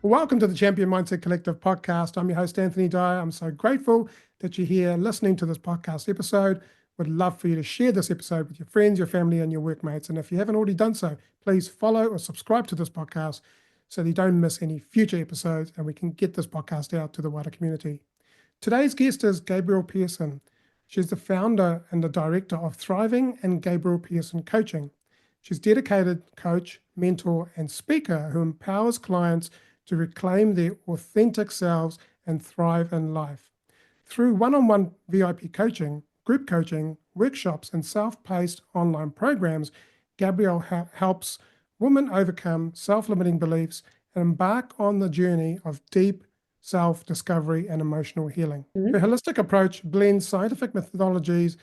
Welcome to the Champion Mindset Collective podcast. I'm your host, Anthony Dahya. I'm so grateful that you're here listening to this podcast episode. Would love for you to share this episode with your friends, your family, and your workmates. And if you haven't already done so, please follow or subscribe to this podcast so that you don't miss any future episodes and we can get this podcast out to the wider community. Today's guest is Gabrielle Pearson. She's the founder and the director of Thriving and Gabrielle Pearson Coaching. She's a dedicated coach, mentor, and speaker who empowers clients to reclaim their authentic selves and thrive in life. Through one-on-one VIP coaching, group coaching, workshops, and self-paced online programs, Gabrielle helps women overcome self-limiting beliefs and embark on the journey of deep self-discovery and emotional healing. Her holistic approach blends scientific methodologies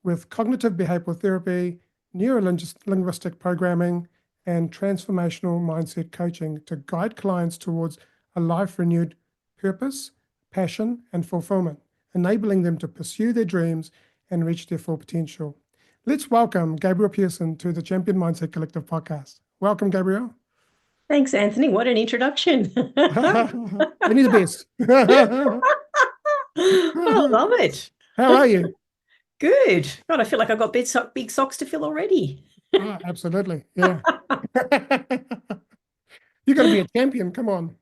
with cognitive behavioral therapy, neuro-linguistic programming, and transformational mindset coaching to guide clients towards a life renewed purpose, passion, and fulfillment, enabling them to pursue their dreams and reach their full potential. Let's welcome Gabrielle Pearson to the Champion Mindset Collective podcast. Welcome, Gabrielle. Thanks, Anthony. What an introduction. Only the best. I love it. How are you? Good. God, I feel like I've got big socks to fill already. Oh, absolutely. Yeah. You're going to be a champion. Come on.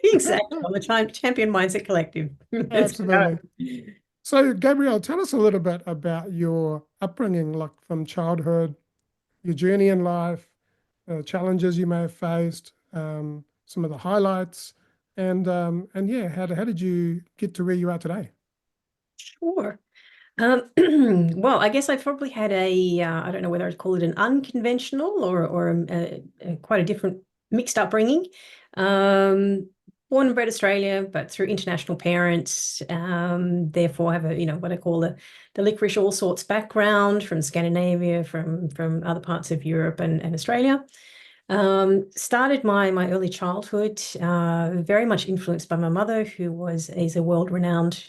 Exactly. I'm the Champion Mindset Collective. Absolutely. So, Gabrielle, tell us a little bit about your upbringing, like from childhood, your journey in life, challenges you may have faced, some of the highlights, and yeah, how did you get to where you are today? Sure. Well, I guess I probably had I don't know whether I'd call it an unconventional or quite a different mixed upbringing. Born and bred Australia, but through international parents, therefore have what I call the licorice all sorts background from Scandinavia, from other parts of Europe and Australia. Started my early childhood very much influenced by my mother, who is a world-renowned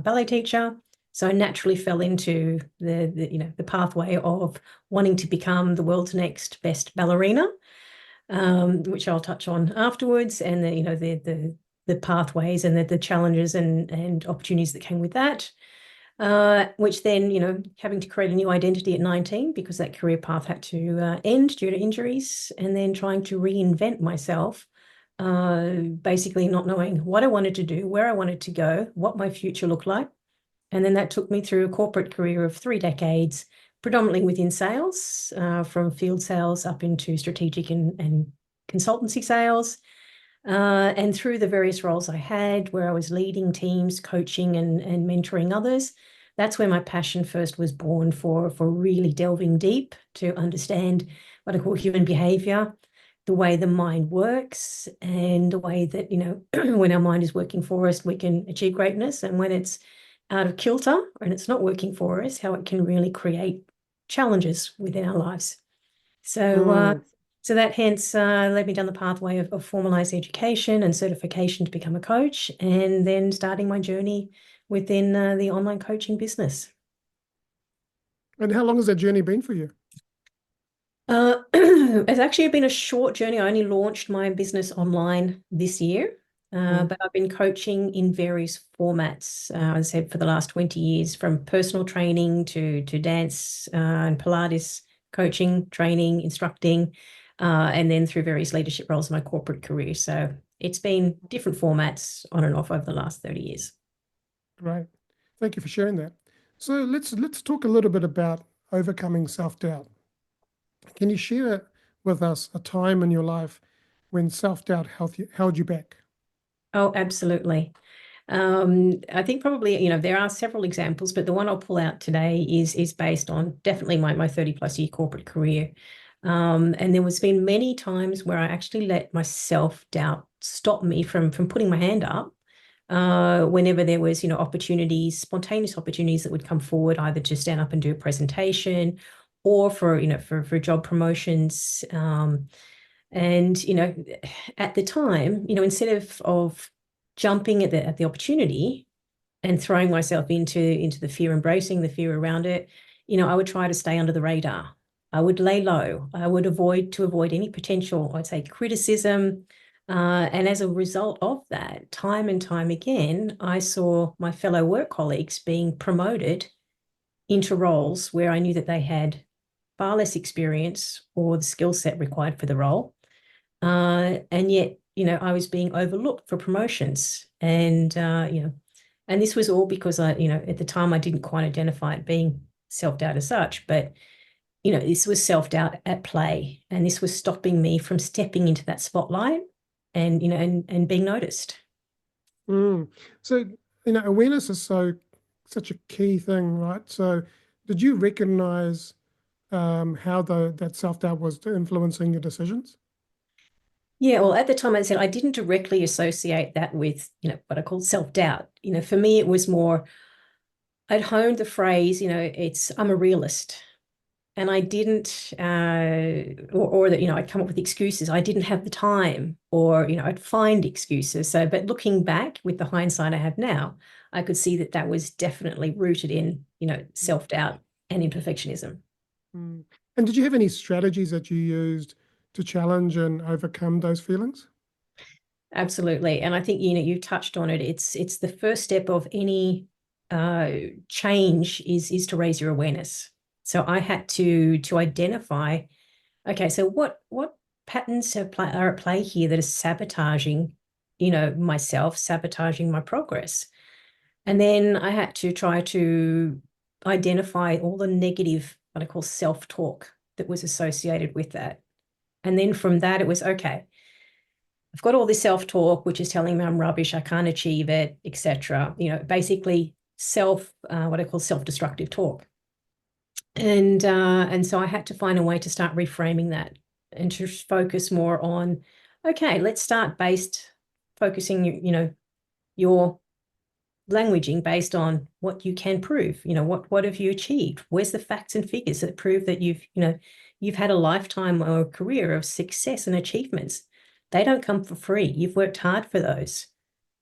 ballet teacher. So I naturally fell into the pathway of wanting to become the world's next best ballerina, which I'll touch on afterwards, and the pathways and the challenges and opportunities that came with that. Which then, having to create a new identity at 19 because that career path had to end due to injuries, and then trying to reinvent myself, basically not knowing what I wanted to do, where I wanted to go, what my future looked like. And then that took me through a corporate career of 3 decades, predominantly within sales, from field sales up into strategic and consultancy sales. And through the various roles I had, where I was leading teams, coaching and mentoring others, that's where my passion first was born for really delving deep to understand what I call human behavior, the way the mind works, and the way that, when our mind is working for us, we can achieve greatness. And when it's out of kilter and it's not working for us, how it can really create challenges within our lives. So that hence led me down the pathway of formalized education and certification to become a coach, and then starting my journey within the online coaching business. And how long has that journey been for you? It's actually been a short journey. I only launched my business online this year, but I've been coaching in various formats, as I said, for the last 20 years, from personal training to dance and Pilates coaching, training, instructing, and then through various leadership roles in my corporate career. So it's been different formats on and off over the last 30 years. Great. Thank you for sharing that. So let's talk a little bit about overcoming self-doubt. Can you share with us a time in your life when self-doubt held you back? Oh, absolutely. I think probably, there are several examples, but the one I'll pull out today is based on definitely my 30 plus year corporate career. And there has been many times where I actually let my self-doubt stop me from putting my hand up whenever there was, opportunities, spontaneous opportunities that would come forward, either to stand up and do a presentation or for job promotions. And, at the time, instead of jumping at the opportunity and throwing myself into the fear, embracing the fear around it, I would try to stay under the radar. I would lay low. I would avoid any potential, I'd say, criticism, And as a result of that, time and time again, I saw my fellow work colleagues being promoted into roles where I knew that they had far less experience or the skill set required for the role. And yet, I was being overlooked for promotions. And this was all because at the time I didn't quite identify it being self-doubt as such, but this was self-doubt at play, and this was stopping me from stepping into that spotlight and being noticed. Mm. So, awareness is such a key thing, right? So, did you recognize how that self-doubt was influencing your decisions? Yeah, well, at the time I said I didn't directly associate that with, what I call self-doubt. For me, it was more, I'd honed the phrase, I'm a realist. And I didn't, or that, I'd come up with excuses. I didn't have the time, or, I'd find excuses. So, but looking back with the hindsight I have now, I could see that that was definitely rooted in, self-doubt and in perfectionism. Mm. And did you have any strategies that you used to challenge and overcome those feelings? Absolutely. And I think, you've touched on it. It's the first step of any change is to raise your awareness. So I had to identify, okay, so what patterns are at play here that are sabotaging, myself, sabotaging my progress. And then I had to try to identify all the negative, what I call self-talk, that was associated with that. And then from that, it was, okay, I've got all this self-talk, which is telling me I'm rubbish, I can't achieve it, etc. Basically what I call self-destructive talk. And so I had to find a way to start reframing that and to focus more on, okay, let's start focusing, your languaging based on what you can prove. What have you achieved? Where's the facts and figures that prove that you've had a lifetime or a career of success and achievements? They don't come for free. You've worked hard for those,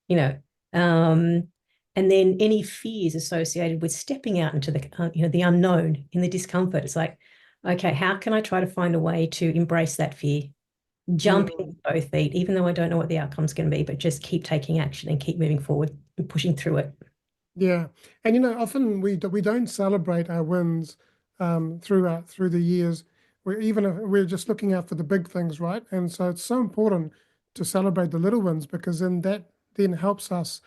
you know. Um, and then any fears associated with stepping out into the unknown, in the discomfort. It's like, okay, how can I try to find a way to embrace that fear, jump in Mm. with both feet, even though I don't know what the outcome's going to be, but just keep taking action and keep moving forward and pushing through it. Yeah, and often we don't celebrate our wins through the years. We're just looking out for the big things, right? And so it's so important to celebrate the little wins because then that then helps us,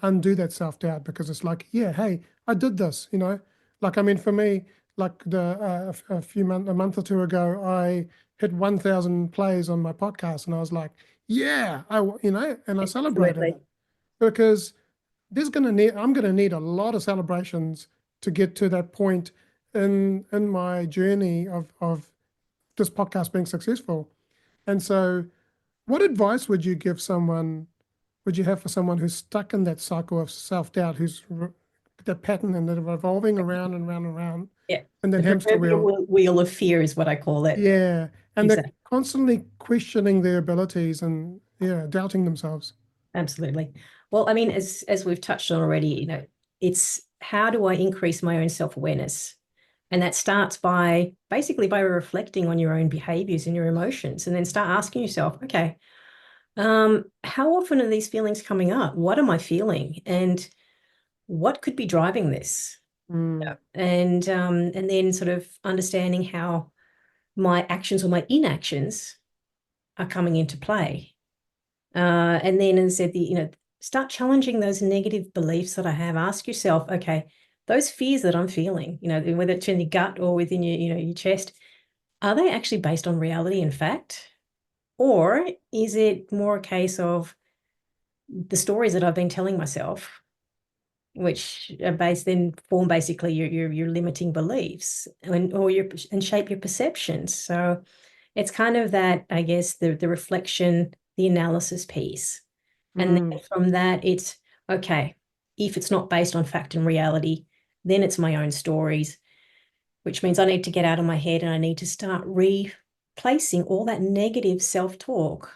undo that self-doubt because it's like, yeah, hey, I did this, Like I mean, for me, like a month or two ago, I hit 1,000 plays on my podcast, and I was like, yeah, and I celebrated Absolutely. it because I'm gonna need a lot of celebrations to get to that point in my journey of this podcast being successful. And so, what advice would you have for someone who's stuck in that cycle of self-doubt, that pattern and they're revolving around and round and round Yeah. in The that hamster proverbial wheel? wheel of fear is what I call it. Yeah. And they're Exactly. constantly questioning their abilities and yeah, doubting themselves. Absolutely. Well, I mean, as we've touched on already, it's how do I increase my own self-awareness? And that starts by basically by reflecting on your own behaviors and your emotions, and then start asking yourself, okay, how often are these feelings coming up? What am I feeling? And what could be driving this? Mm. Yeah. And then sort of understanding how my actions or my inactions are coming into play. And then, as I said, start challenging those negative beliefs that I have. Ask yourself, okay, those fears that I'm feeling, whether it's in your gut or within your chest, are they actually based on reality and fact? Or is it more a case of the stories that I've been telling myself, which are then form basically your limiting beliefs and shape your perceptions? So it's kind of that, I guess, the reflection, the analysis piece. And Mm. then from that, it's okay, if it's not based on fact and reality, then it's my own stories, which means I need to get out of my head and I need to start replacing all that negative self-talk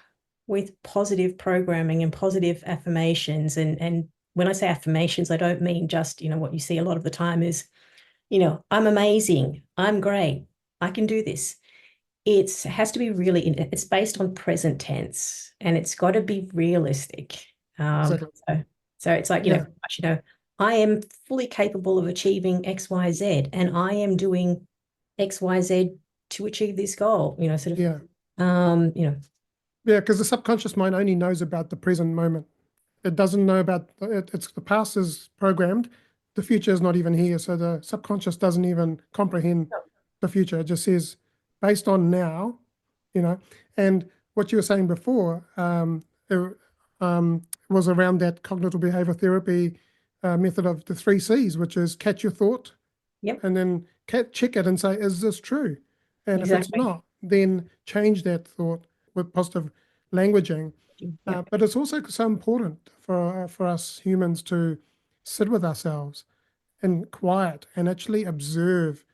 with positive programming and positive affirmations. And when I say affirmations, I don't mean just, what you see a lot of the time is, I'm amazing, I'm great, I can do this. it has to be really, it's based on present tense, and it's got to be realistic. Exactly. So it's like, Yeah. I am fully capable of achieving X, Y, Z, and I am doing X, Y, Z to achieve this goal, sort of, Yeah. um, you know, Yeah. Because the subconscious mind only knows about the present moment. It doesn't know about it's the past is programmed. The future is not even here. So the subconscious doesn't even comprehend the future. It just says based on now, you know. And what you were saying before was around that cognitive behavior therapy method of the three C's, which is catch your thought, yep, and then check it and say, is this true? And if it's exactly. not, then change that thought with positive languaging. Yep, But it's also so important for us humans to sit with ourselves in quiet and actually observe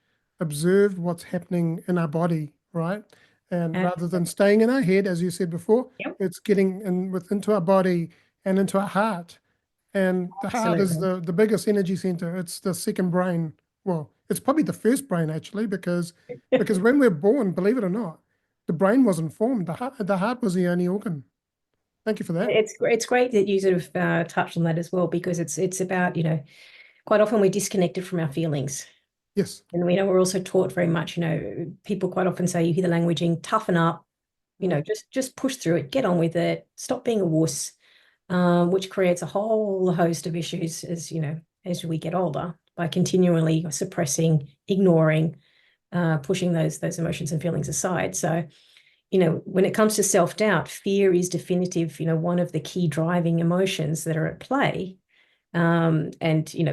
what's happening in our body, right? And rather than absolutely. staying in our head, as you said before, Yep, it's getting into our body and into our heart. And the heart is absolutely. the biggest energy center. It's the second brain. Well, it's probably the first brain actually, because when we're born, believe it or not, the brain wasn't formed. The heart was the only organ. Thank you for that. It's great that you sort of touched on that as well, because it's about, quite often we're disconnected from our feelings. Yes. And we know we're also taught very much, people quite often say, you hear the languaging, toughen up, Mm. just push through it, get on with it, stop being a wuss, which creates a whole host of issues as we get older by continually suppressing, ignoring, pushing those emotions and feelings aside. So, when it comes to self-doubt, fear is definitive, one of the key driving emotions that are at play. And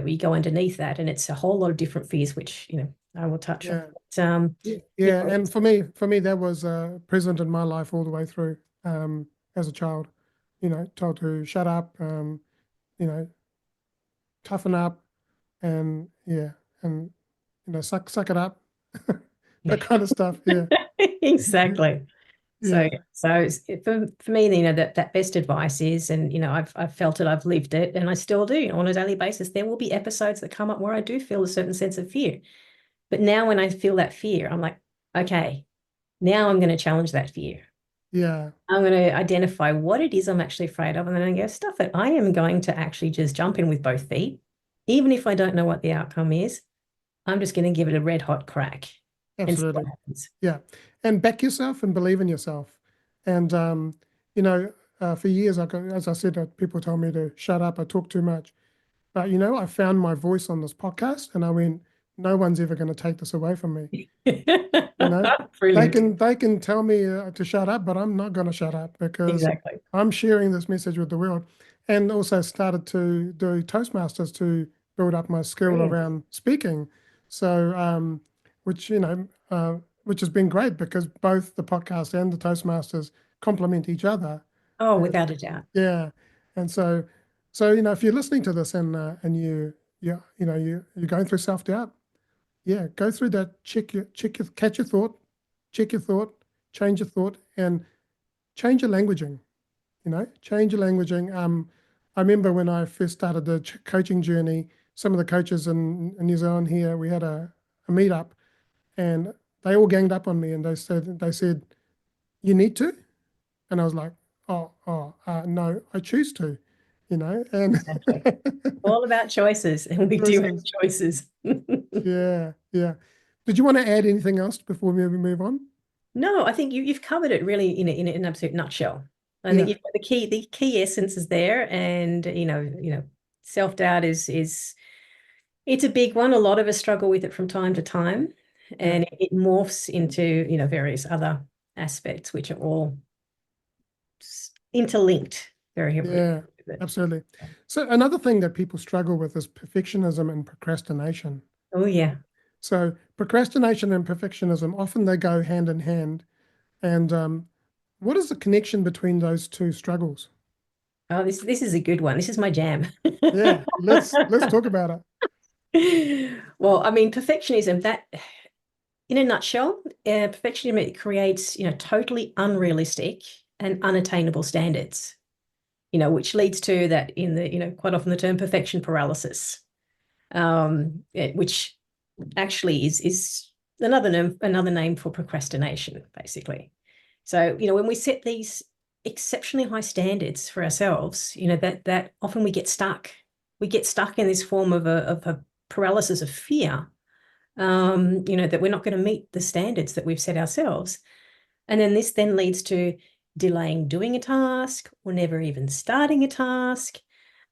we go underneath that, and it's a whole lot of different fears, which I will touch on. Yeah. But, Yeah. yeah, Yeah. And for me, that was present in my life all the way through as a child. Told to shut up, you know, toughen up, and yeah, and suck it up, that kind of stuff. Yeah. exactly. So, Yeah. for me, that best advice is, and I've felt it, I've lived it, and I still do, on a daily basis. There will be episodes that come up where I do feel a certain sense of fear. But now when I feel that fear, I'm like, okay, now I'm going to challenge that fear. Yeah. I'm going to identify what it is I'm actually afraid of, and then I go, stuff it. I am going to actually just jump in with both feet. Even if I don't know what the outcome is, I'm just going to give it a red hot crack and see what Absolutely. happens. Yeah. And back yourself and believe in yourself. And you know, for years, as I said, people told me to shut up. I talk too much. But I found my voice on this podcast, and I went, no one's ever going to take this away from me. You know, they Brilliant. can they can tell me to shut up, but I'm not going to shut up because Exactly. I'm sharing this message with the world. And also started to do Toastmasters to build up my skill Brilliant. around speaking. So, which which has been great because both the podcast and the Toastmasters complement each other. Oh, And without a doubt. yeah, and so if you're listening to this and you're going through self doubt, yeah, go through that. Catch your thought, check your thought, change your thought, and change your languaging. Change your languaging. I remember when I first started the coaching journey. Some of the coaches in New Zealand here, we had a meetup, and they all ganged up on me, and they said you need to, and I was like, no, I choose to, and Exactly. All about choices, and we do have choices. choices. Yeah, yeah. Did you want to add anything else before we move on? No, I think you've covered it really in an absolute nutshell. I think Yeah, you've got the key essence is there, and self-doubt is it's a big one. A lot of us struggle with it from time to time, yeah, and it morphs into various other aspects, which are all interlinked very heavily yeah, with it. absolutely. So another thing that people struggle with is perfectionism and procrastination. Oh yeah. So procrastination and perfectionism often they go hand in hand. And what is the connection between those two struggles? Oh, this is a good one. This is my jam. Yeah, let's talk about it. Well, I mean, perfectionism, that in a nutshell, perfectionism, it creates, totally unrealistic and unattainable standards, which leads to that in the, quite often the term perfection paralysis, which actually is another name for procrastination, basically. So, when we set these exceptionally high standards for ourselves, that often we get stuck. We get stuck in this form of a paralysis of fear, that we're not going to meet the standards that we've set ourselves. And then this then leads to delaying doing a task or never even starting a task.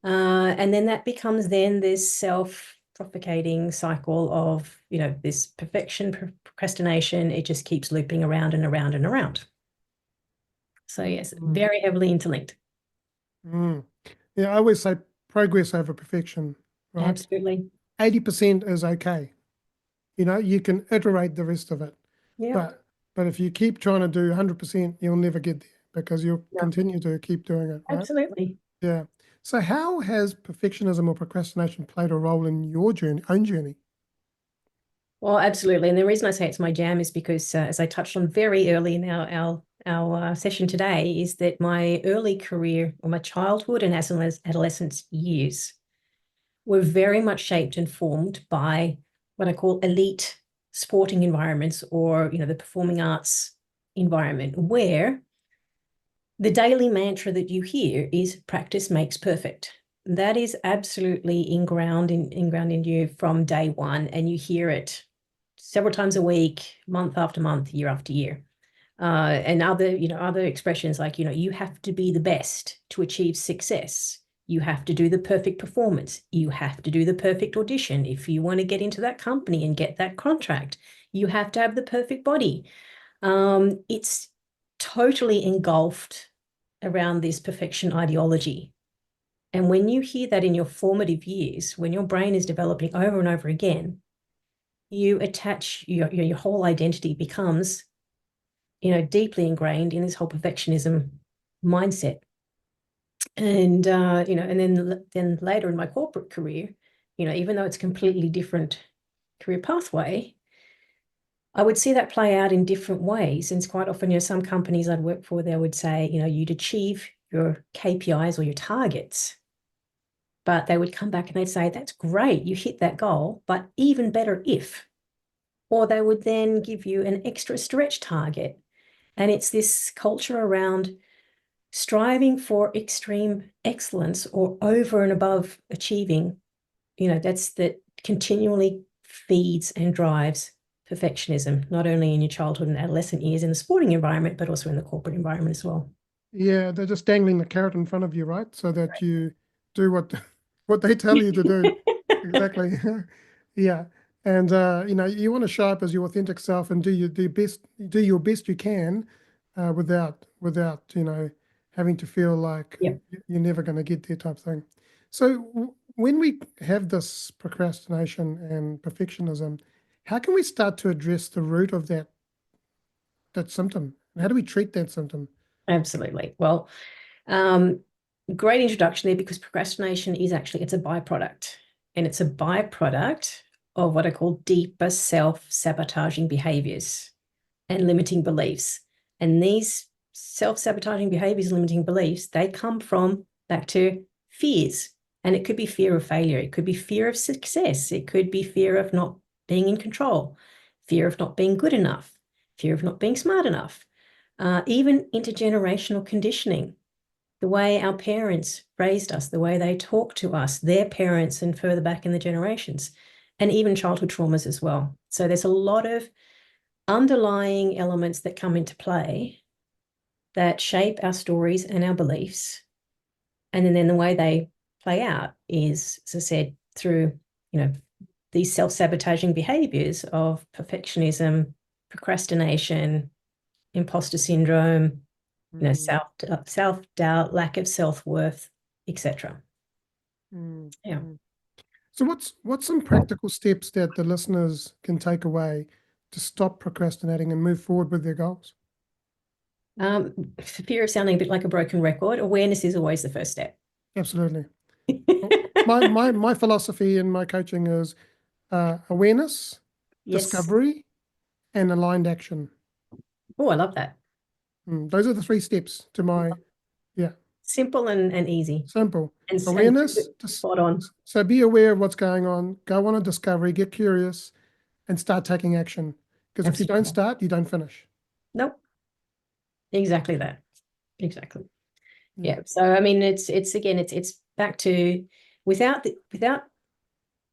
And then that becomes then this self-propagating cycle of, this procrastination. It just keeps looping around and around and around. So yes, very heavily interlinked. Yeah, I always say progress over perfection, right? Absolutely. 80% is okay. You can iterate the rest of it. Yeah. But if you keep trying to do 100%, you'll never get there because you'll Yeah. continue to keep doing it, right? Absolutely. Yeah. So how has perfectionism or procrastination played a role in your own journey? Well, absolutely. And the reason I say it's my jam is because, as I touched on very early in our session today, is that my early career, or my childhood and adolescence years, were very much shaped and formed by what I call elite sporting environments, or the performing arts environment, where the daily mantra that you hear is practice makes perfect. That is absolutely ingrained in you from day one, and you hear it several times a week, month after month, year after year. And other expressions like, you have to be the best to achieve success. You have to do the perfect performance. You have to do the perfect audition. If you want to get into that company and get that contract, you have to have the perfect body. It's totally engulfed around this perfection ideology. And when you hear that in your formative years, when your brain is developing over and over again, you attach your whole identity becomes, deeply ingrained in this whole perfectionism mindset. And and then later in my corporate career, even though it's a completely different career pathway, I would see that play out in different ways. And it's quite often, some companies I'd work for, they would say, you'd achieve your KPIs or your targets, but they would come back and they'd say, that's great, you hit that goal, but even better if. Or they would then give you an extra stretch target. And it's this culture around striving for extreme excellence or over and above achieving, that continually feeds and drives perfectionism, not only in your childhood and adolescent years in the sporting environment, but also in the corporate environment as well. Yeah, they're just dangling the carrot in front of you, right? So that you do what they tell you to do. Exactly. Yeah. And you want to show up as your authentic self and do your best you can, without having to feel like Yep. you're never going to get there type thing. So when we have this procrastination and perfectionism, how can we start to address the root of that symptom? How do we treat that symptom? Absolutely. Well, great introduction there, because procrastination is actually, it's a byproduct, and it's a byproduct of what I call deeper self-sabotaging behaviors and limiting beliefs. And these self-sabotaging behaviors and limiting beliefs, they come from back to fears. And it could be fear of failure. It could be fear of success. It could be fear of not being in control, fear of not being good enough, fear of not being smart enough, even intergenerational conditioning, the way our parents raised us, the way they talk to us, their parents, and further back in the generations, and even childhood traumas as well. So there's a lot of underlying elements that come into play that shape our stories and our beliefs. And then the way they play out is, as I said, through, these self-sabotaging behaviors of perfectionism, procrastination, imposter syndrome, self-doubt, lack of self-worth, etc. Yeah. So what's some practical steps that the listeners can take away to stop procrastinating and move forward with their goals? For fear of sounding a bit like a broken record, awareness is always the first step. Absolutely. My philosophy in my coaching is awareness, Yes. discovery, and aligned action. Oh, I love that. Those are the 3 steps to my Simple and easy. simple. And Awareness, spot on. so be aware of what's going on, go on a discovery, get curious, and start taking action. Because if you don't Absolutely. start, you don't finish. Nope. Exactly that. Exactly. Yeah. Yeah. So I mean, it's again, it's back to without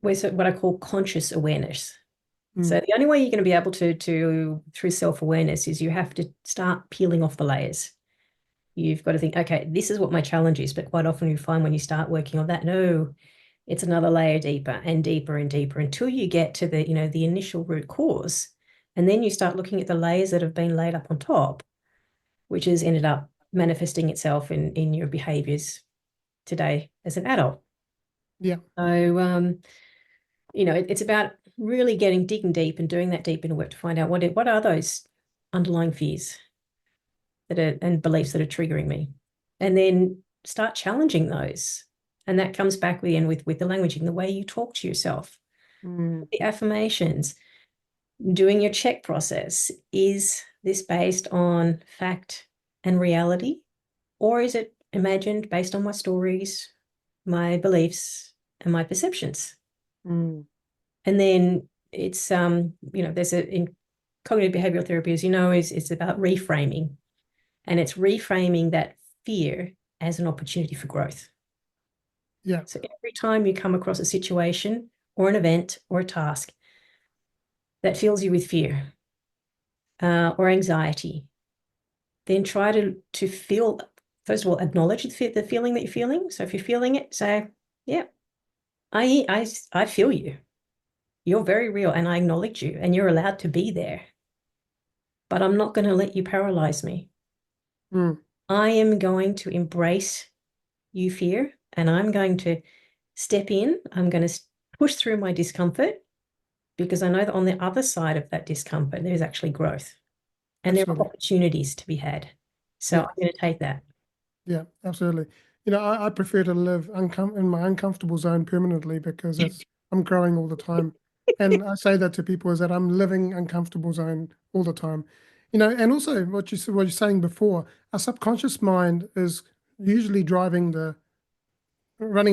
what I call conscious awareness. So Mm. the only way you're going to be able to through self-awareness is you have to start peeling off the layers. You've got to think, okay, this is what my challenge is. But quite often you find when you start working on that, no, it's another layer deeper and deeper and deeper until you get to the initial root cause. And then you start looking at the layers that have been laid up on top, which has ended up manifesting itself in your behaviors today as an adult. Yeah. So, it's about really digging deep and doing that deep inner work to find out what are those underlying fears and beliefs that are triggering me, and then start challenging those. And that comes back again with the languaging, the way you talk to yourself, Mm. the affirmations, doing your check process. Is this based on fact and reality, or is it imagined based on my stories, my beliefs, and my perceptions? Mm. And then there's in cognitive behavioral therapy, as you know, is it's about reframing. And it's reframing that fear as an opportunity for growth. Yeah. So every time you come across a situation or an event or a task that fills you with fear or anxiety, then try to feel, first of all, acknowledge the feeling that you're feeling. So if you're feeling it, say, yeah, I feel you. You're very real and I acknowledge you and you're allowed to be there. But I'm not going to let you paralyze me. Mm. I am going to embrace you fear and I'm going to step in. I'm going to push through my discomfort because I know that on the other side of that discomfort, there's actually growth and there are Absolutely. opportunities to be had. So Yeah. I'm going to take that. Yeah. Absolutely. I prefer to live in my uncomfortable zone permanently because I'm growing all the time. And I say that to people is that I'm living uncomfortable zone all the time. And also what you're saying before, our subconscious mind is usually running the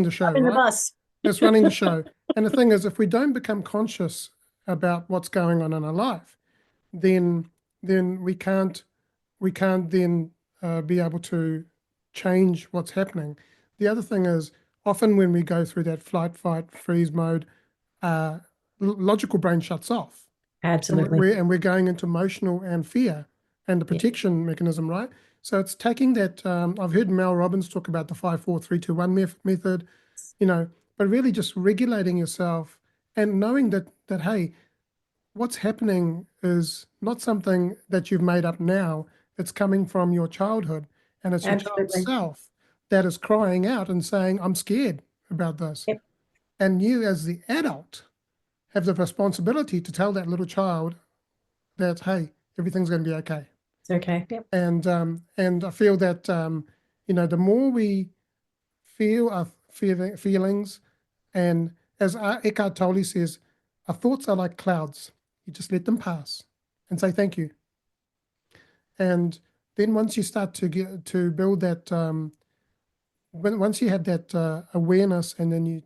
show, In the right? bus. It's running the show. And the thing is, if we don't become conscious about what's going on in our life, then we can't then be able to change what's happening. The other thing is, often when we go through that flight, fight, freeze mode, uh, logical brain shuts off, and Absolutely. we're going into emotional and fear and the Yeah, protection mechanism, right? So it's taking that. I've heard Mel Robbins talk about the 5, 4, 3, 2, 1 method, but really just regulating yourself and knowing that hey, what's happening is not something that you've made up now. It's coming from your childhood, and it's your child absolutely. self that is crying out and saying, I'm scared about this. Yep, And you, as the adult, have the responsibility to tell that little child that, hey, everything's going to be okay. it's okay. Yep, And I feel that the more we feel our feelings, and as Eckhart Tolle says, our thoughts are like clouds. You just let them pass and say thank you. And then once you start to get to build that, once you have that awareness, and then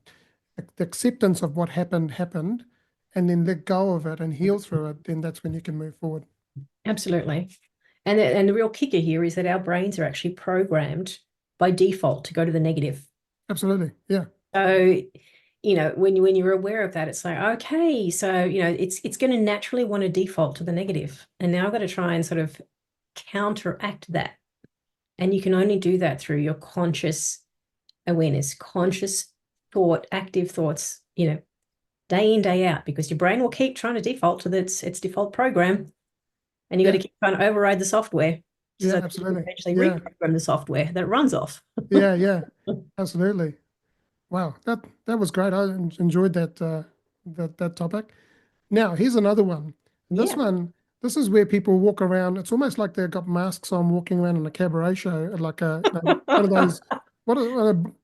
the acceptance of what happened, and then let go of it and heal through it, then that's when you can move forward. absolutely. And the real kicker here is that our brains are actually programmed by default to go to the negative. Absolutely. Yeah. So, when you're aware of that, it's like, okay, so, it's going to naturally want to default to the negative. And now I've got to try and sort of counteract that. And you can only do that through your conscious awareness, conscious thought, active thoughts, day in, day out, because your brain will keep trying to default to its default program. And you got Yeah. to keep trying to override the software Yeah. so that you can Absolutely. eventually Yeah. reprogram the software that runs off. Yeah. Yeah. Absolutely. Wow. That was great. I enjoyed that topic. Now, here's another one. This Yeah. one, this is where people walk around. It's almost like they've got masks on, walking around in a cabaret show, like one of those,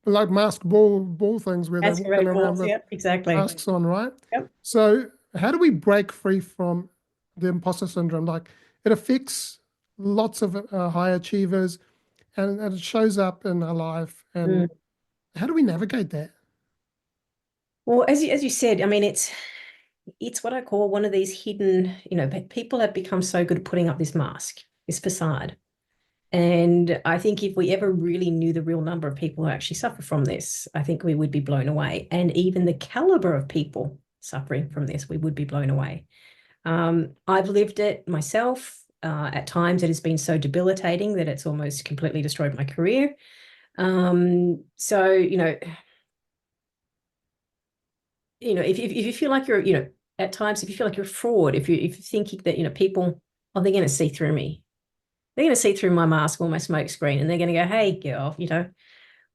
like masked ball things where they're walking Excavated around balls. with Yep, exactly. masks on, right? Yep. So, how do we break free from the imposter syndrome? Like, it affects lots of high achievers, and it shows up in our life. And Mm. how do we navigate that? Well, as you said, I mean, it's what I call one of these hidden, people have become so good at putting up this mask, this facade. And I think if we ever really knew the real number of people who actually suffer from this, I think we would be blown away. And even the caliber of people suffering from this, we would be blown away. I've lived it myself. At times it has been so debilitating that it's almost completely destroyed my career. So, if you feel like you're, at times, if you feel like you're a fraud, if you're thinking that, people, oh, they're going to see through me. They're going to see through my mask or my smoke screen, and they're going to go, hey, girl,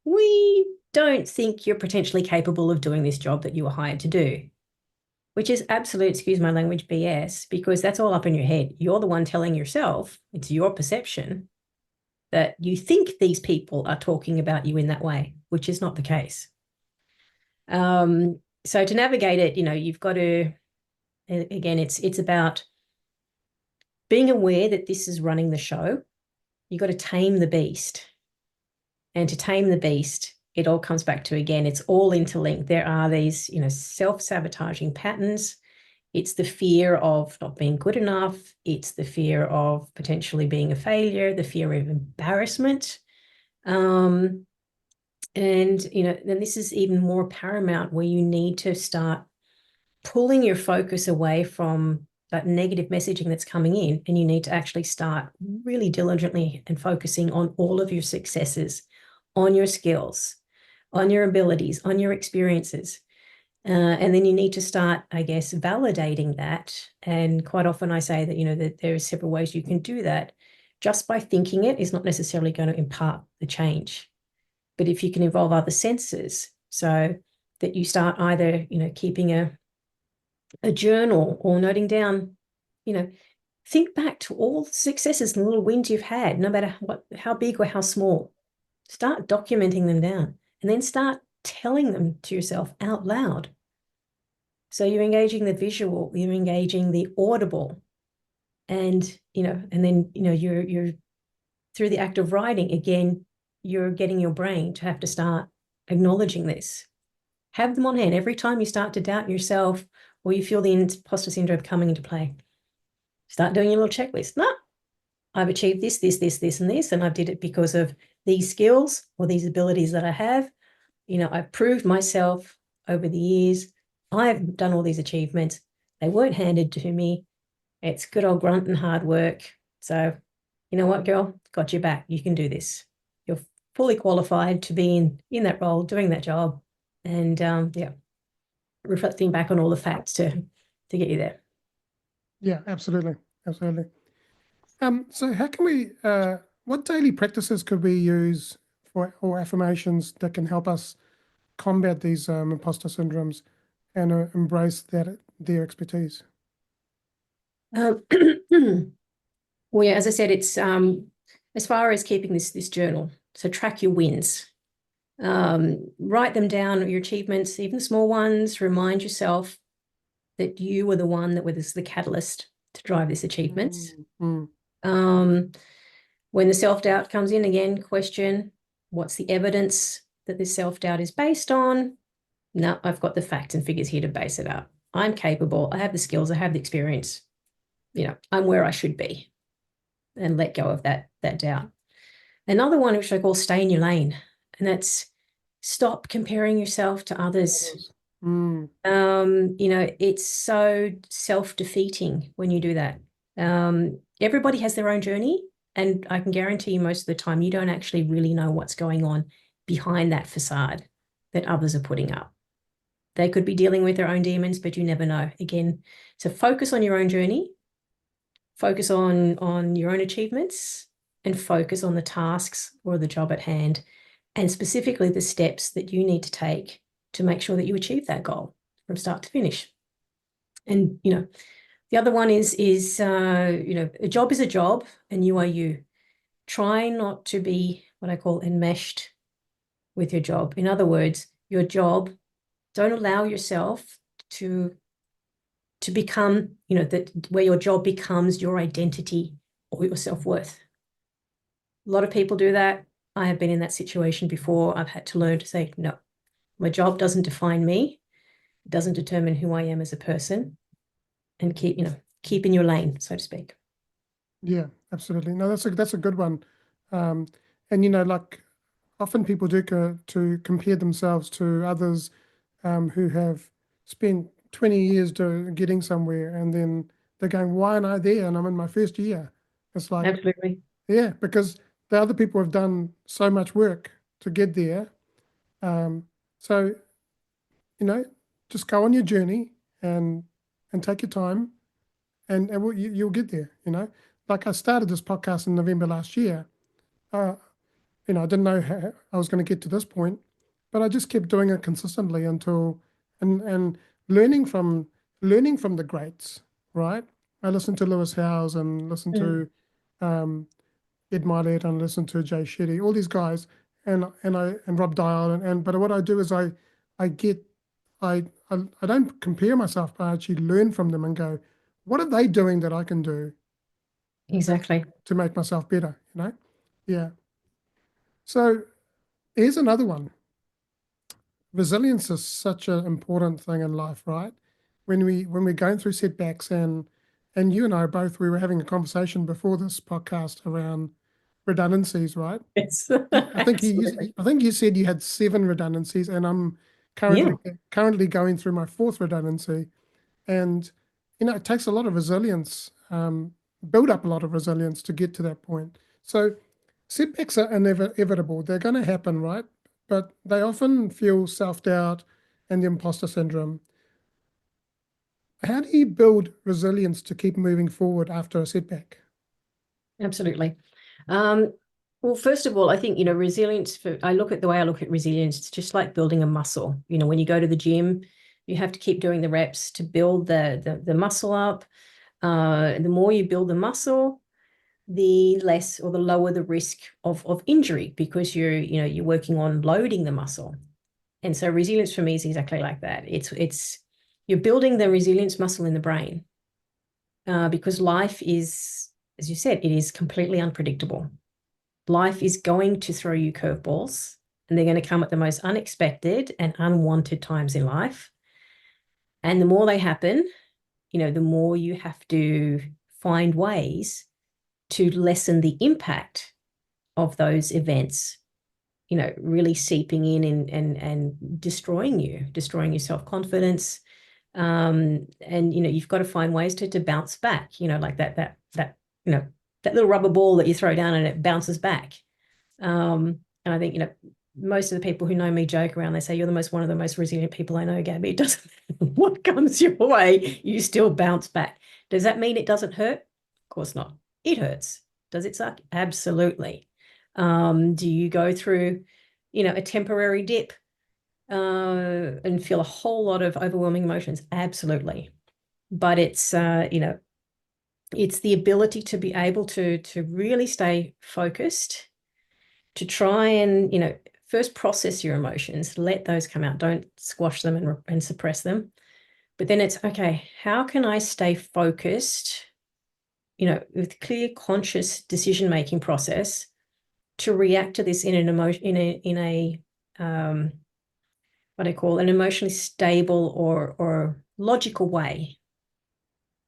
we don't think you're potentially capable of doing this job that you were hired to do, which is absolute, excuse my language, BS, because that's all up in your head. You're the one telling yourself, it's your perception that you think these people are talking about you in that way, which is not the case. So to navigate it, you've got to, again, it's about being aware that this is running the show. You've got to tame the beast. And to tame the beast, it all comes back to, again, it's all interlinked. There are these, self-sabotaging patterns. It's the fear of not being good enough. It's the fear of potentially being a failure, the fear of embarrassment. And, then this is even more paramount, where you need to start pulling your focus away from that negative messaging that's coming in, and you need to actually start really diligently and focusing on all of your successes, on your skills, on your abilities, on your experiences. And then you need to start, I guess, validating that. And quite often I say that, that there are several ways you can do that. Just by thinking it is not necessarily going to impart the change. But if you can involve other senses, so that you start either, keeping a journal or noting down, think back to all the successes and little wins you've had, no matter how big or how small. Start documenting them down, and then start telling them to yourself out loud. So you're engaging the visual, you're engaging the audible, and then you're through the act of writing, again, you're getting your brain to have to start acknowledging this. Have them on hand every time you start to doubt yourself or you feel the imposter syndrome coming into play. Start doing your little checklist. No, I've achieved this, this, this, this, and this, and I did it because of these skills or these abilities that I have. I've proved myself over the years. I've done all these achievements. They weren't handed to me. It's good old grunt and hard work. So, you know what, girl? Got your back. You can do this. You're fully qualified to be in that role, doing that job. And reflecting back on all the facts to get you there. Yeah, absolutely. Absolutely. So how can we, what daily practices could we use or affirmations that can help us combat these imposter syndromes and embrace their expertise? Well, yeah, as I said, it's as far as keeping this journal. So track your wins. Write them down, your achievements, even small ones. Remind yourself that you were the one that was the catalyst to drive these achievements. When the self-doubt comes in, again, question, what's the evidence that this self-doubt is based on? No, I've got the facts and figures here to base it up. I'm capable. I have the skills. I have the experience. I'm where I should be, and let go of that doubt. Another one, which I call stay in your lane, and that's stop comparing yourself to others. It's so self-defeating when you do that. Everybody has their own journey, and I can guarantee you most of the time you don't actually really know what's going on behind that facade that others are putting up. They could be dealing with their own demons, but you never know. Again, so focus on your own journey, focus on your own achievements, and focus on the tasks or the job at hand, and specifically the steps that you need to take to make sure that you achieve that goal from start to finish. And, the other one is a job is a job and you are you. Try not to be what I call enmeshed with your job. In other words, your job, don't allow yourself to become, that where your job becomes your identity or your self-worth. A lot of people do that. I have been in that situation before. I've had to learn to say, no, my job doesn't define me. It doesn't determine who I am as a person. and keep in your lane, so to speak. Yeah, absolutely. No, that's a good one. And like often people do to compare themselves to others who have spent 20 years getting somewhere, and then they're going, "Why aren't I there?" And I'm in my first year. It's like, Absolutely. yeah, because the other people have done so much work to get there. So just go on your journey and take your time, and you'll get there. Like I started this podcast in November last year. Uh, I didn't know how I was going to get to this point, but I just kept doing it consistently until and learning from the greats, right? I listened to Lewis Howes and listened Mm. to um, Ed Mylett and listened to Jay Shetty, all these guys, and Rob Dial, but what I do is I get I don't compare myself, but I actually learn from them and go, what are they doing that I can do Exactly. to make myself better? Yeah. So here's another one. Resilience is such an important thing in life, right? When we're going through setbacks, and you and I both, we were having a conversation before this podcast around redundancies, right? Yes. I think Absolutely. I think you said you had 7 redundancies, and I'm Yeah. currently going through my fourth redundancy. And it takes a lot of resilience, build up a lot of resilience to get to that point. So setbacks are inevitable. They're going to happen, right? But they often fuel self-doubt and the imposter syndrome. How do you build resilience to keep moving forward after a setback? Absolutely. Well, first of all, I think, resilience the way I look at resilience, it's just like building a muscle. When you go to the gym, you have to keep doing the reps to build the muscle up. The more you build the muscle, the less or the lower the risk of injury, because you're working on loading the muscle. And so resilience for me is exactly like that. It's you're building the resilience muscle in the brain, because life is, as you said, it is completely unpredictable. Life is going to throw you curveballs, and they're going to come at the most unexpected and unwanted times in life. And the more they happen, the more you have to find ways to lessen the impact of those events, really seeping in and destroying your self-confidence. And you've got to find ways to bounce back, like that little rubber ball that you throw down and it bounces back. And I think, most of the people who know me joke around. They say, you're one of the most resilient people I know, Gabby. It doesn't matter what comes your way, you still bounce back. Does that mean it doesn't hurt? Of course not. It hurts. Does it suck? Absolutely. Do you go through, a temporary dip and feel a whole lot of overwhelming emotions? Absolutely. But it's the ability to be able to really stay focused, to try and, first process your emotions, let those come out, don't squash them and suppress them. But then it's, okay, how can I stay focused, with clear, conscious decision-making process to react to this in an emotion, in a what I call an emotionally stable or logical way,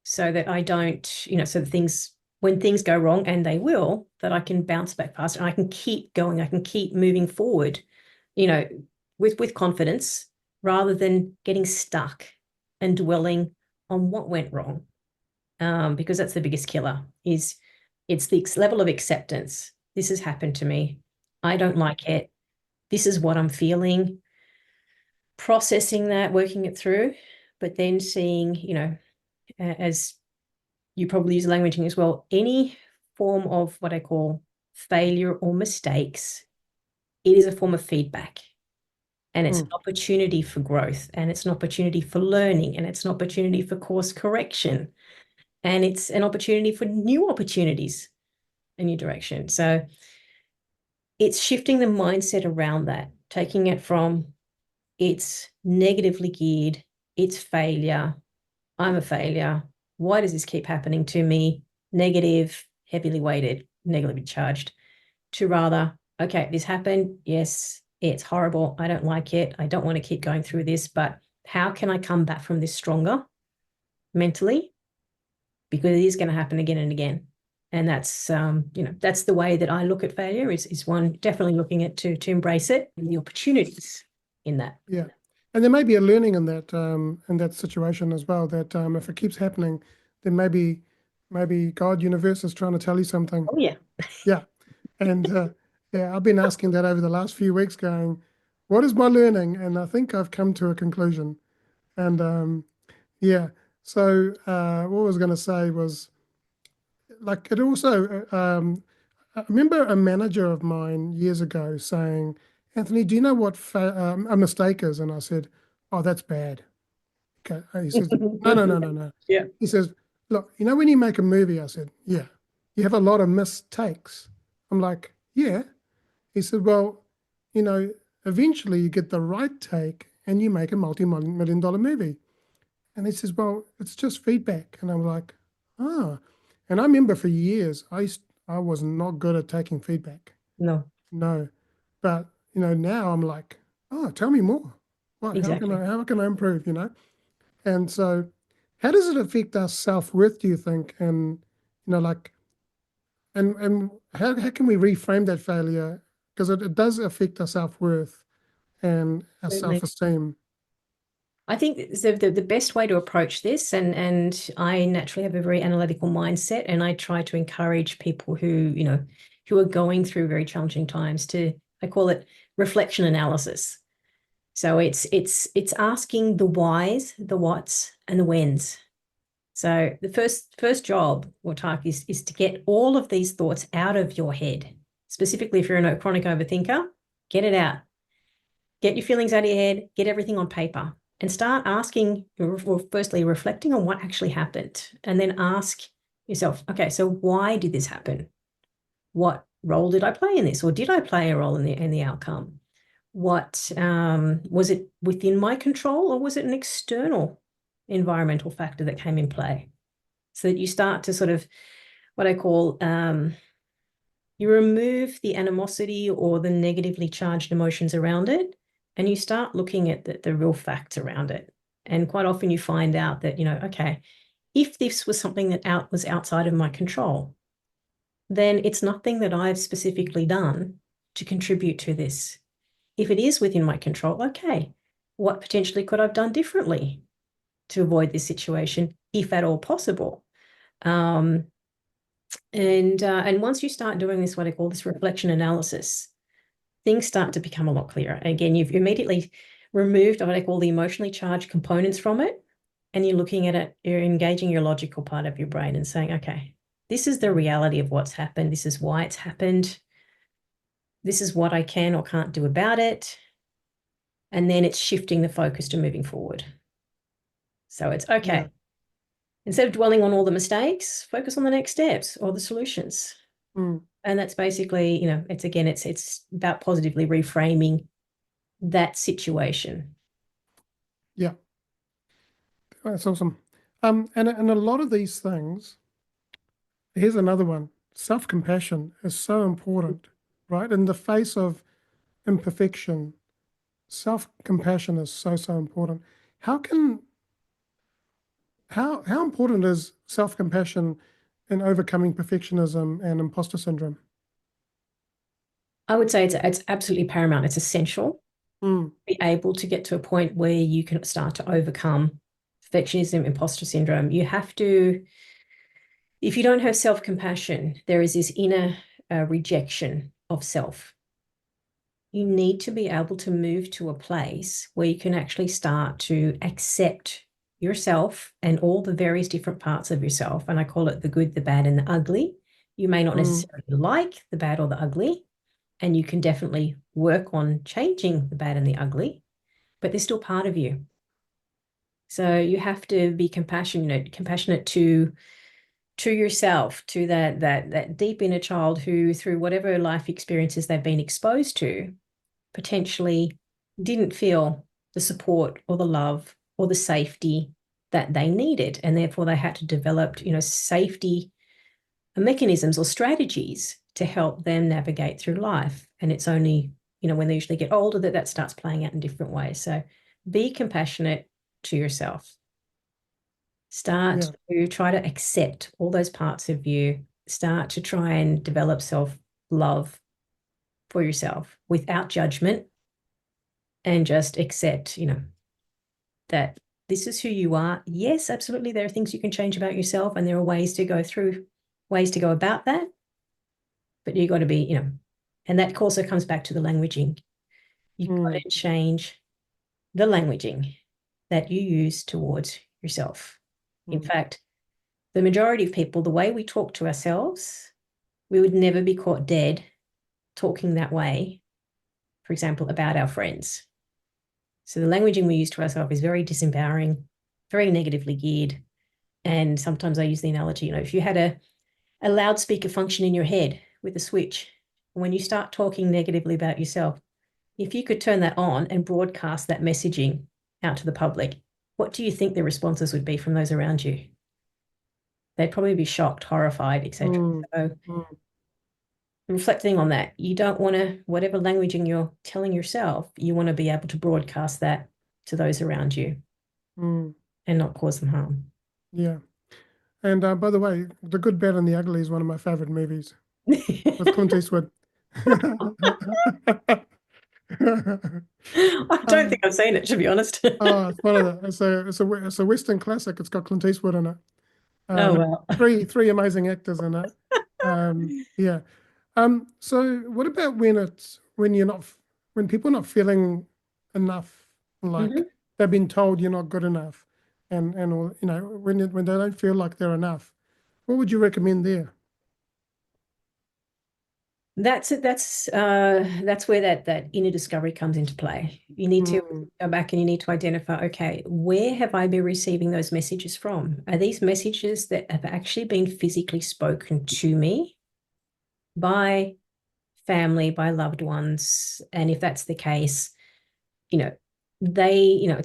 so that I don't, so that when things go wrong, and they will, that I can bounce back faster and I can keep going, I can keep moving forward, with confidence, rather than getting stuck and dwelling on what went wrong. Because that's the biggest killer, is it's the level of acceptance. This has happened to me. I don't like it. This is what I'm feeling. Processing that, working it through, but then seeing, as you probably use languaging as well, any form of what I call failure or mistakes, it is a form of feedback. And it's an opportunity for growth, and it's an opportunity for learning, and it's an opportunity for course correction, and it's an opportunity for new opportunities, a new direction. So it's shifting the mindset around that, taking it from it's negatively geared, it's failure, I'm a failure, why does this keep happening to me? Negative, heavily weighted, negatively charged, to rather, okay, this happened. Yes, it's horrible. I don't like it. I don't want to keep going through this, but how can I come back from this stronger mentally? because it is going to happen again and again. And that's, that's the way that I look at failure is one, definitely looking at to embrace it and the opportunities in that. Yeah. And there may be a learning in that situation as well, that if it keeps happening, then maybe God, universe is trying to tell you something. Oh, yeah. Yeah. And yeah, I've been asking that over the last few weeks, going, what is my learning? And I think I've come to a conclusion. And yeah, so what I was going to say was, like, it also, I remember a manager of mine years ago saying, Anthony, do you know what a mistake is? And I said, oh, that's bad. Okay. He says, no, no, no, no, no. Yeah. He says, look, when you make a movie, I said, yeah, you have a lot of mistakes. I'm like, yeah. He said, well, eventually you get the right take and you make a multi-million dollar movie. And he says, well, it's just feedback. And I'm like, ah. And I remember for years, I was not good at taking feedback. No, No. But, now I'm like, oh, tell me more. What, exactly. how can I improve, And so how does it affect our self-worth, do you think? And, like, and how can we reframe that failure? Because it does affect our self-worth and our Certainly. self-esteem. I think the best way to approach this, and I naturally have a very analytical mindset, and I try to encourage people who are going through very challenging times I call it reflection analysis. So it's asking the whys, the whats, and the whens. So the first job or task is to get all of these thoughts out of your head. Specifically, if you're a chronic overthinker, get it out. Get your feelings out of your head, get everything on paper, and start asking, or firstly, reflecting on what actually happened, and then ask yourself, okay, so why did this happen? What role did I play in this, or did I play a role in the outcome? What was it within my control, or was it an external environmental factor that came in play? So that you start to sort of what I call you remove the animosity or the negatively charged emotions around it, and you start looking at the real facts around it. And quite often you find out that, okay, if this was something that was outside of my control, then it's nothing that I've specifically done to contribute to this. If it is within my control, okay, what potentially could I have done differently to avoid this situation, if at all possible? And once you start doing this, what I call this reflection analysis, things start to become a lot clearer. Again, you've immediately removed what I call the emotionally charged components from it, and you're looking at it, you're engaging your logical part of your brain and saying, okay, this is the reality of what's happened. This is why it's happened. This is what I can or can't do about it. And then it's shifting the focus to moving forward. So it's okay. Yeah. Instead of dwelling on all the mistakes, focus on the next steps or the solutions. Mm. And that's basically, it's about positively reframing that situation. Yeah. That's awesome. And a lot of these things, here's another one. Self-compassion is so important, right? In the face of imperfection, self-compassion is so, so important. How can how important is self-compassion in overcoming perfectionism and imposter syndrome? I would say it's absolutely paramount. It's essential Mm. to be able to get to a point where you can start to overcome perfectionism, imposter syndrome. You have to, if you don't have self-compassion, there is this inner rejection of self. You need to be able to move to a place where you can actually start to accept yourself and all the various different parts of yourself. And I call it the good, the bad, and the ugly. You may not necessarily like the bad or the ugly, and you can definitely work on changing the bad and the ugly, but they're still part of you. So you have to be compassionate to yourself, to that deep inner child who, through whatever life experiences they've been exposed to, potentially didn't feel the support or the love or the safety that they needed, and therefore they had to develop, safety mechanisms or strategies to help them navigate through life. And it's only, when they usually get older that starts playing out in different ways. So be compassionate to yourself. Start Yeah. to try to accept all those parts of you. Start to try and develop self-love for yourself without judgment, and just accept, that this is who you are. Yes, absolutely. There are things you can change about yourself, and there are ways to go about that. But you got to be, and that also comes back to the languaging. You've got to change the languaging that you use towards yourself. In fact, the majority of people, the way we talk to ourselves, we would never be caught dead talking that way, for example, about our friends. So the languaging we use to ourselves is very disempowering, very negatively geared. And sometimes I use the analogy, if you had a loudspeaker function in your head with a switch, when you start talking negatively about yourself, if you could turn that on and broadcast that messaging out to the public, what do you think the responses would be from those around you? They'd probably be shocked, horrified, etc. So reflecting on that, you don't want to, whatever languaging you're telling yourself, you want to be able to broadcast that to those around you and not cause them harm. Yeah. And by the way, The Good, Bad, and the Ugly is one of my favorite movies with Clint Eastwood. I don't think I've seen it, to be honest. It's one of the it's a Western classic. It's got Clint Eastwood in it. Oh, well. Three amazing actors in it. Yeah. So what about when people are not feeling enough, like they've been told you're not good enough, and or when they don't feel like they're enough, what would you recommend there? That's where that inner discovery comes into play. You need to go back and you need to identify, okay, where have I been receiving those messages from? Are these messages that have actually been physically spoken to me by family, by loved ones? And if that's the case, it's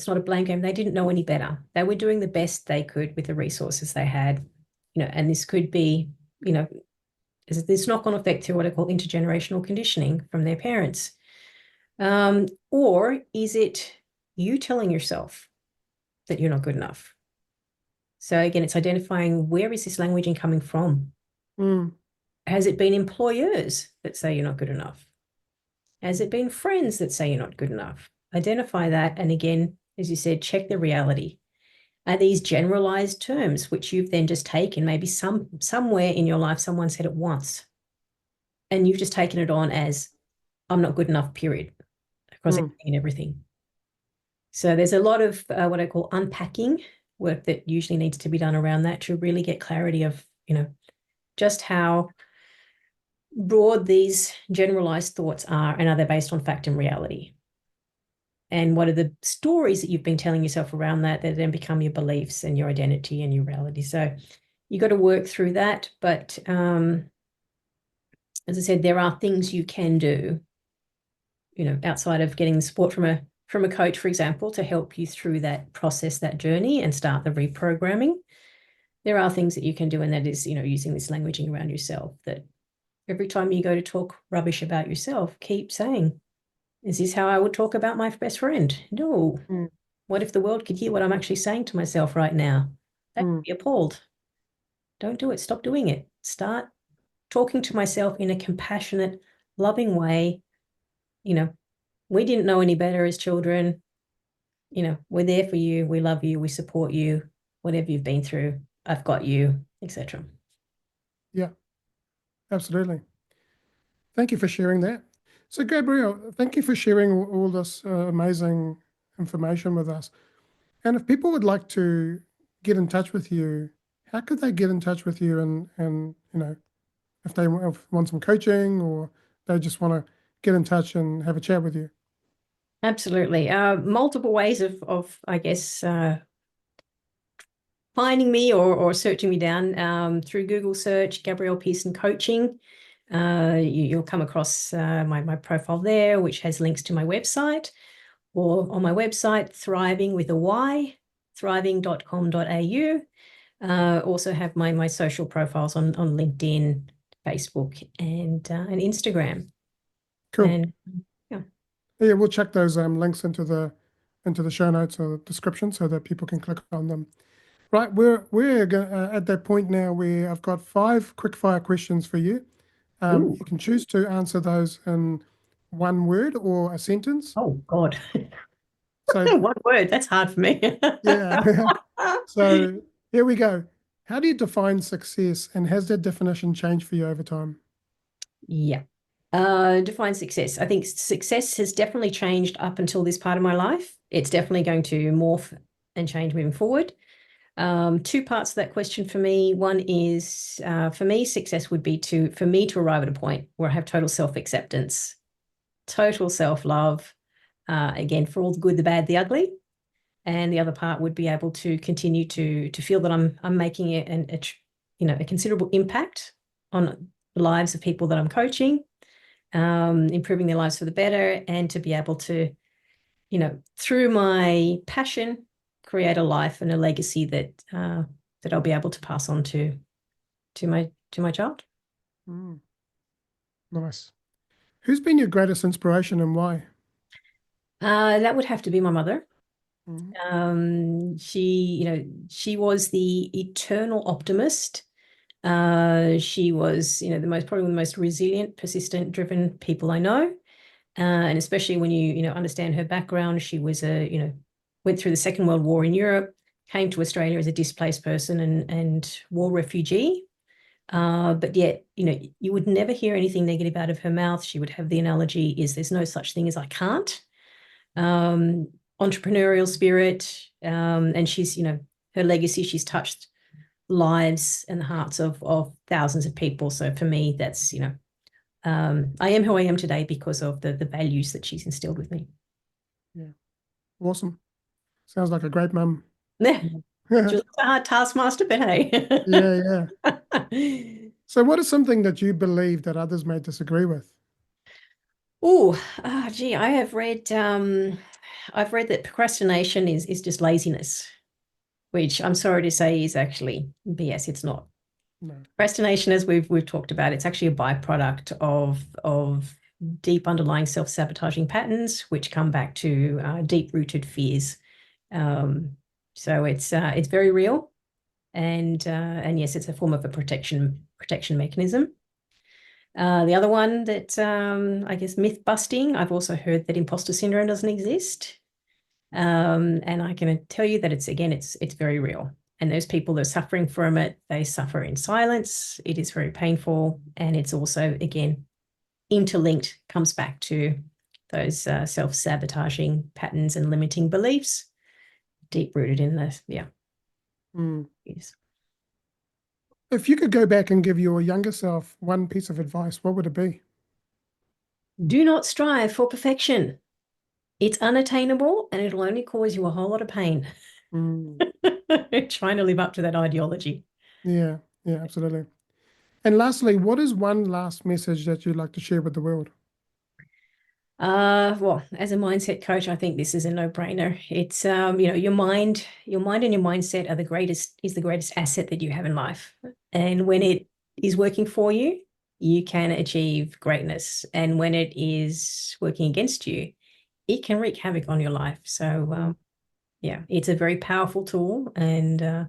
not a blame game. They didn't know any better. They were doing the best they could with the resources they had, and this could be, is this knock-on effect through what I call intergenerational conditioning from their parents? Or is it you telling yourself that you're not good enough? So again, it's identifying, where is this languaging coming from? Has it been employers that say you're not good enough? Has it been friends that say you're not good enough? Identify that. And again, as you said, check the reality. Are these generalized terms which you've then just taken? Maybe somewhere in your life, someone said it once, and you've just taken it on as, I'm not good enough, period, across anything and everything. So there's a lot of what I call unpacking work that usually needs to be done around that to really get clarity of, just how broad these generalized thoughts are, and are they based on fact and reality? And what are the stories that you've been telling yourself around that then become your beliefs and your identity and your reality? So you got to work through that. But as I said, there are things you can do, outside of getting the support from a coach, for example, to help you through that process, that journey, and start the reprogramming. There are things that you can do, and that is, using this languaging around yourself, that every time you go to talk rubbish about yourself, keep saying, is this how I would talk about my best friend? No. What if the world could hear what I'm actually saying to myself right now? They would be appalled. Don't do it. Stop doing it. Start talking to myself in a compassionate, loving way. We didn't know any better as children. We're there for you. We love you. We support you. Whatever you've been through, I've got you, etc. Yeah, absolutely. Thank you for sharing that. So, Gabrielle, thank you for sharing all this amazing information with us. And if people would like to get in touch with you, how could they get in touch with you? And if they want some coaching, or they just want to get in touch and have a chat with you. Absolutely. Multiple ways of I guess, finding me or searching me down, through Google search, Gabrielle Pearson Coaching. You'll come across my profile there, which has links to my website, or on my website, Thriving with a Y, thriving.com.au. Also have my social profiles on LinkedIn, Facebook, and Instagram. Cool. And yeah, we'll check those links into the show notes or the description so that people can click on them. Right, we're at that point now where I've got 5 quick fire questions for you. Ooh, You can choose to answer those in one word or a sentence. oh God. So One word, that's hard for me. yeah, so here we go. How do you define success, and has that definition changed for you over time? Yeah. Define success. I think success has definitely changed up until this part of my life. It's definitely going to morph and change moving forward. Two parts of that question for me. One is for me, success would be for me to arrive at a point where I have total self-acceptance, total self-love, again, for all the good, the bad, the ugly. And the other part would be able to continue to feel that I'm making it a considerable impact on the lives of people that I'm coaching, improving their lives for the better, and to be able to, through my passion, create a life and a legacy that I'll be able to pass on to my child. Mm, nice. Who's been your greatest inspiration and why? That would have to be my mother. Mm, She was the eternal optimist. She was, probably one of the most resilient, persistent, driven people I know. And especially when you understand her background, she was went through the Second World War in Europe, came to Australia as a displaced person and war refugee. But yet, you would never hear anything negative out of her mouth. She would have the analogy is there's no such thing as I can't. Um, Entrepreneurial spirit, and she's, her legacy, she's touched lives and the hearts of thousands of people. So for me, that's, I am who I am today because of the values that she's instilled with me. yeah, awesome. Sounds like a great mum. Yeah, she Yeah, was a hard taskmaster, but yeah. hey. So, what is something that you believe that others may disagree with? Oh, gee, I've read that procrastination is just laziness, which I'm sorry to say is actually BS. It's not. No. Procrastination, as we've talked about, it's actually a byproduct of deep underlying self-sabotaging patterns, which come back to deep-rooted fears. Um, so it's very real, and yes, it's a form of a protection mechanism. The other one that I guess myth busting, I've also heard that imposter syndrome doesn't exist. And I can tell you that it's very real. And those people that are suffering from it, they suffer in silence. It is very painful. And it's also, again, interlinked, comes back to those self-sabotaging patterns and limiting beliefs, deep rooted in this. Yeah. Mm. Yes. If you could go back and give your younger self one piece of advice, what would it be? Do not strive for perfection. It's unattainable and it'll only cause you a whole lot of pain. Mm. Trying to live up to that ideology. Yeah, yeah, absolutely. And lastly, what is one last message that you'd like to share with the world? Well, as a mindset coach, I think this is a no-brainer. It's your mind and your mindset are the greatest asset that you have in life. And when it is working for you, you can achieve greatness. And when it is working against you, it can wreak havoc on your life. So yeah, it's a very powerful tool. And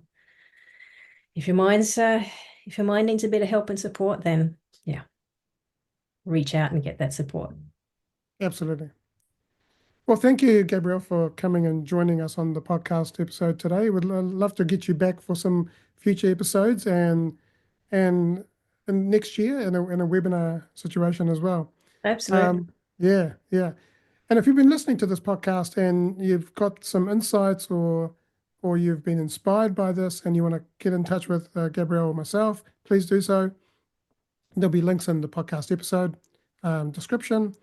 if your mind's if your mind needs a bit of help and support, then yeah, reach out and get that support. Absolutely. Well, thank you, Gabrielle, for coming and joining us on the podcast episode today. We'd love to get you back for some future episodes and next year in a webinar situation as well. Absolutely. Yeah, yeah. And if you've been listening to this podcast and you've got some insights or you've been inspired by this and you want to get in touch with Gabrielle or myself, please do so. There'll be links in the podcast episode description.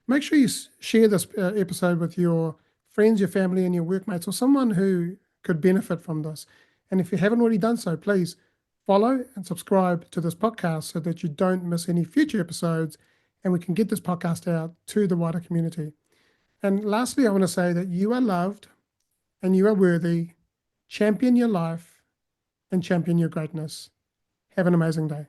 Make sure you share this episode with your friends, your family, and your workmates, or someone who could benefit from this. And if you haven't already done so, please follow and subscribe to this podcast so that you don't miss any future episodes and we can get this podcast out to the wider community. And lastly, I want to say that you are loved and you are worthy. Champion your life and champion your greatness. Have an amazing day.